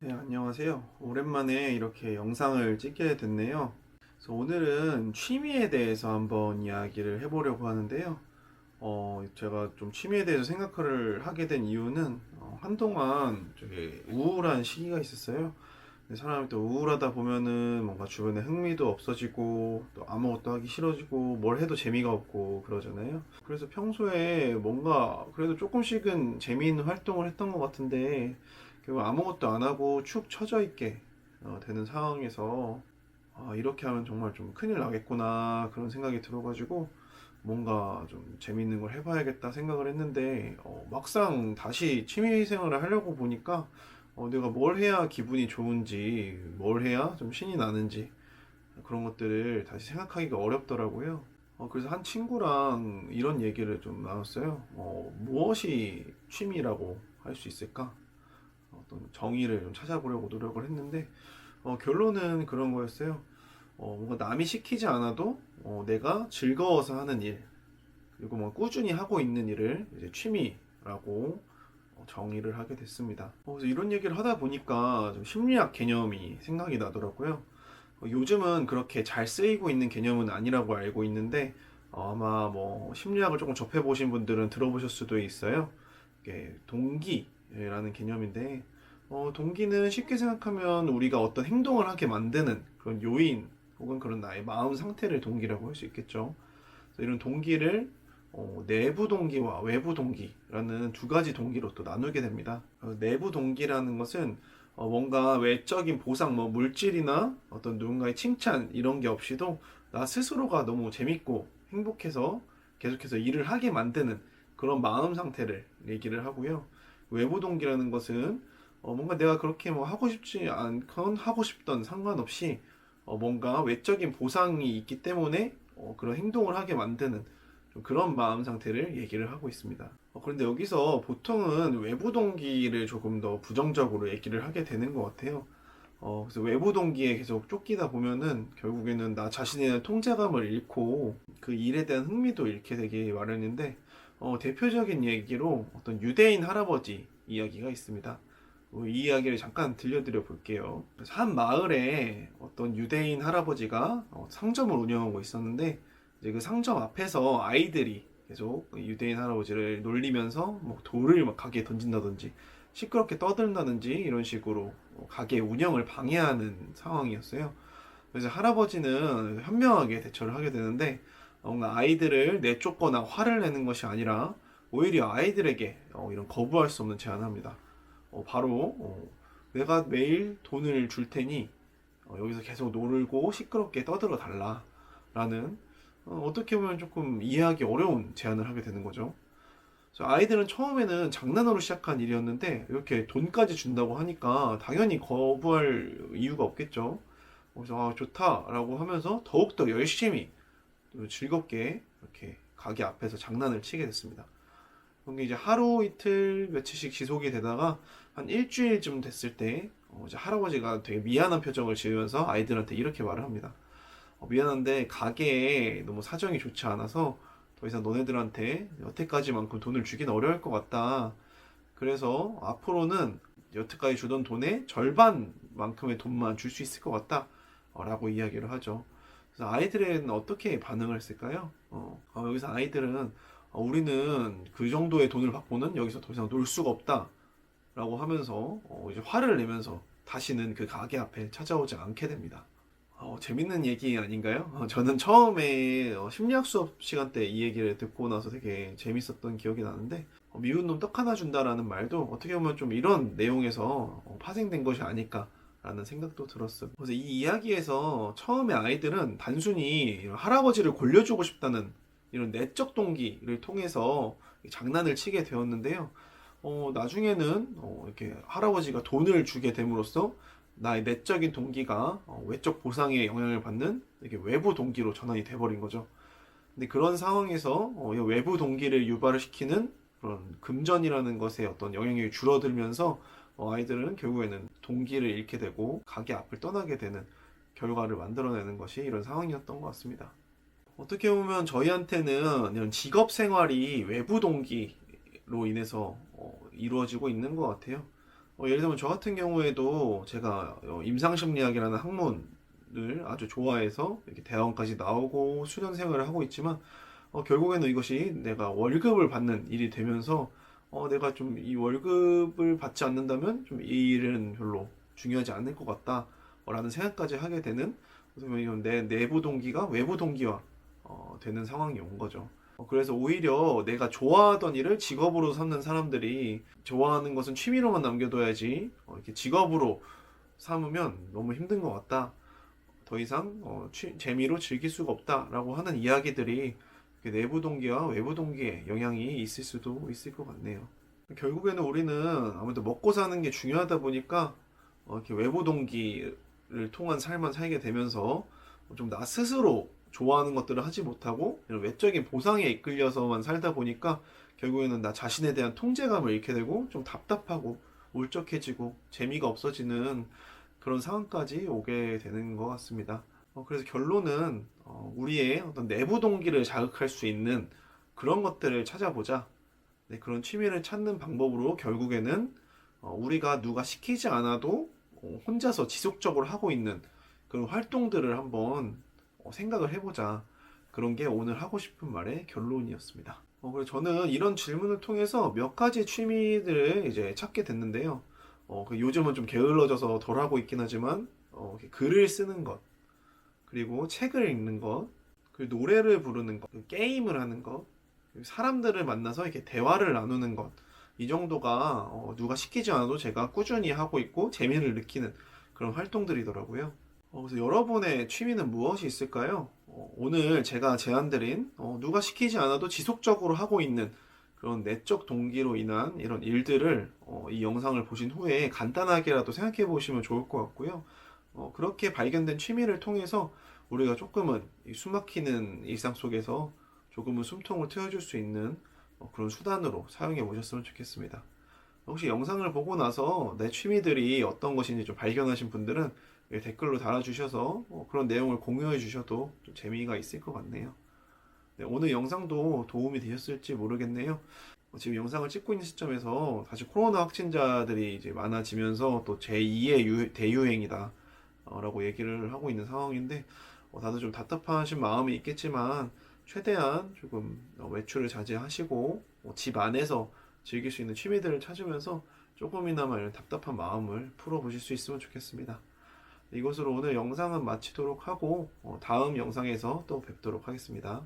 네, 안녕하세요. 오랜만에 이렇게 영상을 찍게 됐네요. 그래서 오늘은 취미에 대해서 한번 이야기를 해보려고 하는데요. 제가 좀 취미에 대해서 생각을 하게 된 이유는 한동안 되게 우울한 시기가 있었어요. 근데 사람이 또 우울하다 보면은 뭔가 주변에 흥미도 없어지고 또 아무것도 하기 싫어지고 뭘 해도 재미가 없고 그러잖아요. 그래서 평소에 뭔가 그래도 조금씩은 재미있는 활동을 했던 것 같은데 결국 아무것도 안 하고 축 처져 있게 되는 상황에서 이렇게 하면 정말 좀 큰일 나겠구나 그런 생각이 들어가지고 뭔가 좀 재밌는 걸 해봐야겠다 생각을 했는데 막상 다시 취미 생활을 하려고 보니까 내가 뭘 해야 기분이 좋은지 뭘 해야 좀 신이 나는지 그런 것들을 다시 생각하기가 어렵더라고요. 그래서 한 친구랑 이런 얘기를 좀 나눴어요. 무엇이 취미라고 할 수 있을까? 어떤 정의를 좀 찾아보려고 노력을 했는데 결론은 그런 거였어요. 뭔가 남이 시키지 않아도 내가 즐거워서 하는 일, 그리고 뭐 꾸준히 하고 있는 일을 이제 취미라고 정의를 하게 됐습니다. 그래서 이런 얘기를 하다 보니까 좀 심리학 개념이 생각이 나더라고요. 요즘은 그렇게 잘 쓰이고 있는 개념은 아니라고 알고 있는데 아마 뭐 심리학을 조금 접해보신 분들은 들어보실 수도 있어요. 이게 동기라는 개념인데 동기는 쉽게 생각하면 우리가 어떤 행동을 하게 만드는 그런 요인 혹은 그런 나의 마음 상태를 동기라고 할 수 있겠죠. 그래서 이런 동기를 내부 동기와 외부 동기라는 두 가지 동기로 또 나누게 됩니다. 내부 동기라는 것은 뭔가 외적인 보상, 뭐 물질이나 어떤 누군가의 칭찬 이런 게 없이도 나 스스로가 너무 재밌고 행복해서 계속해서 일을 하게 만드는 그런 마음 상태를 얘기를 하고요. 외부 동기라는 것은 뭔가 내가 그렇게 뭐 하고 싶지 않건 하고 싶던 상관없이 뭔가 외적인 보상이 있기 때문에 그런 행동을 하게 만드는 좀 그런 마음 상태를 얘기를 하고 있습니다. 그런데 여기서 보통은 외부 동기를 조금 더 부정적으로 얘기를 하게 되는 것 같아요. 그래서 외부 동기에 계속 쫓기다 보면은 결국에는 나 자신에 대한 통제감을 잃고 그 일에 대한 흥미도 잃게 되기 마련인데 대표적인 얘기로 어떤 유대인 할아버지 이야기가 있습니다. 이 이야기를 잠깐 들려드려 볼게요. 그래서 한 마을에 어떤 유대인 할아버지가 상점을 운영하고 있었는데 이제 그 상점 앞에서 아이들이 계속 유대인 할아버지를 놀리면서 뭐 돌을 막 가게에 던진다든지 시끄럽게 떠들다든지 이런 식으로 가게 운영을 방해하는 상황이었어요. 그래서 할아버지는 현명하게 대처를 하게 되는데 뭔가 아이들을 내쫓거나 화를 내는 것이 아니라 오히려 아이들에게 이런 거부할 수 없는 제안을 합니다. 바로 내가 매일 돈을 줄 테니 여기서 계속 놀고 시끄럽게 떠들어 달라 라는 어떻게 보면 조금 이해하기 어려운 제안을 하게 되는 거죠. 그래서 아이들은 처음에는 장난으로 시작한 일이었는데 이렇게 돈까지 준다고 하니까 당연히 거부할 이유가 없겠죠. 그래서 좋다라고 하면서 더욱더 열심히 또 즐겁게 이렇게 가게 앞에서 장난을 치게 됐습니다. 그게 이제 하루 이틀 며칠씩 지속이 되다가 한 일주일쯤 됐을 때 이제 할아버지가 되게 미안한 표정을 지으면서 아이들한테 이렇게 말을 합니다. 미안한데 가게에 너무 사정이 좋지 않아서 더 이상 너네들한테 여태까지만큼 돈을 주긴 어려울 것 같다. 그래서 앞으로는 여태까지 주던 돈의 절반만큼의 돈만 줄 수 있을 것 같다. 라고 이야기를 하죠. 그래서 아이들은 어떻게 반응을 했을까요? 여기서 아이들은 우리는 그 정도의 돈을 받고는 여기서 더 이상 놀 수가 없다. 라고 하면서 이제 화를 내면서 다시는 그 가게 앞에 찾아오지 않게 됩니다. 재밌는 얘기 아닌가요? 저는 처음에 심리학 수업 시간 때 이 얘기를 듣고 나서 되게 재밌었던 기억이 나는데 미운 놈 떡 하나 준다라는 말도 어떻게 보면 좀 이런 내용에서 파생된 것이 아닐까라는 생각도 들었어요. 그래서 이 이야기에서 처음에 아이들은 단순히 이런 할아버지를 골려주고 싶다는 이런 내적 동기를 통해서 장난을 치게 되었는데요. 나중에는 이렇게 할아버지가 돈을 주게 됨으로써 나의 내적인 동기가 외적 보상에 영향을 받는 이렇게 외부 동기로 전환이 돼버린 거죠. 근데 그런 상황에서 이 외부 동기를 유발을 시키는 그런 금전이라는 것에 어떤 영향력이 줄어들면서 아이들은 결국에는 동기를 잃게 되고 가게 앞을 떠나게 되는 결과를 만들어내는 것이 이런 상황이었던 것 같습니다. 어떻게 보면 저희한테는 이런 직업 생활이 외부 동기로 인해서 이루어지고 있는 것 같아요. 예를 들면 저 같은 경우에도 제가 임상심리학이라는 학문을 아주 좋아해서 이렇게 대학원까지 나오고 수련 생활을 하고 있지만 결국에는 이것이 내가 월급을 받는 일이 되면서 내가 좀 이 월급을 받지 않는다면 좀 이 일은 별로 중요하지 않을 것 같다 라는 생각까지 하게 되는, 그래서 이건 내 내부 동기가 외부 동기화 되는 상황이 온 거죠. 그래서 오히려 내가 좋아하던 일을 직업으로 삼는 사람들이, 좋아하는 것은 취미로만 남겨둬야지 이렇게 직업으로 삼으면 너무 힘든 것 같다, 더 이상 재미로 즐길 수가 없다라고 하는 이야기들이 내부 동기와 외부 동기에 영향이 있을 수도 있을 것 같네요. 결국에는 우리는 아무래도 먹고 사는 게 중요하다 보니까 이렇게 외부 동기를 통한 삶을 살게 되면서 좀 나 스스로 좋아하는 것들을 하지 못하고 이런 외적인 보상에 이끌려서만 살다 보니까 결국에는 나 자신에 대한 통제감을 잃게 되고 좀 답답하고 울적해지고 재미가 없어지는 그런 상황까지 오게 되는 것 같습니다. 그래서 결론은 우리의 어떤 내부 동기를 자극할 수 있는 그런 것들을 찾아보자. 네, 그런 취미를 찾는 방법으로 결국에는 우리가 누가 시키지 않아도 혼자서 지속적으로 하고 있는 그런 활동들을 한번 생각을 해보자. 그런 게 오늘 하고 싶은 말의 결론이었습니다. 그래서 저는 이런 질문을 통해서 몇 가지 취미들을 이제 찾게 됐는데요. 요즘은 좀 게을러져서 덜 하고 있긴 하지만 이렇게 글을 쓰는 것, 그리고 책을 읽는 것, 그리고 노래를 부르는 것, 그리고 게임을 하는 것, 그리고 사람들을 만나서 이렇게 대화를 나누는 것, 이 정도가 누가 시키지 않아도 제가 꾸준히 하고 있고 재미를 느끼는 그런 활동들이더라고요. 그래서 여러분의 취미는 무엇이 있을까요? 오늘 제가 제안드린 누가 시키지 않아도 지속적으로 하고 있는 그런 내적 동기로 인한 이런 일들을 이 영상을 보신 후에 간단하게라도 생각해 보시면 좋을 것 같고요. 그렇게 발견된 취미를 통해서 우리가 조금은 이 숨막히는 일상 속에서 조금은 숨통을 트여줄 수 있는 그런 수단으로 사용해 보셨으면 좋겠습니다. 혹시 영상을 보고 나서 내 취미들이 어떤 것인지 좀 발견하신 분들은 댓글로 달아주셔서 그런 내용을 공유해 주셔도 좀 재미가 있을 것 같네요. 네, 오늘 영상도 도움이 되셨을지 모르겠네요. 지금 영상을 찍고 있는 시점에서 다시 코로나 확진자들이 이제 많아지면서 또 제2의 대유행이다 라고 얘기를 하고 있는 상황인데, 다들 좀 답답하신 마음이 있겠지만 최대한 조금 외출을 자제하시고 집 안에서 즐길 수 있는 취미들을 찾으면서 조금이나마 이런 답답한 마음을 풀어보실 수 있으면 좋겠습니다. 이것으로 오늘 영상은 마치도록 하고 다음 영상에서 또 뵙도록 하겠습니다.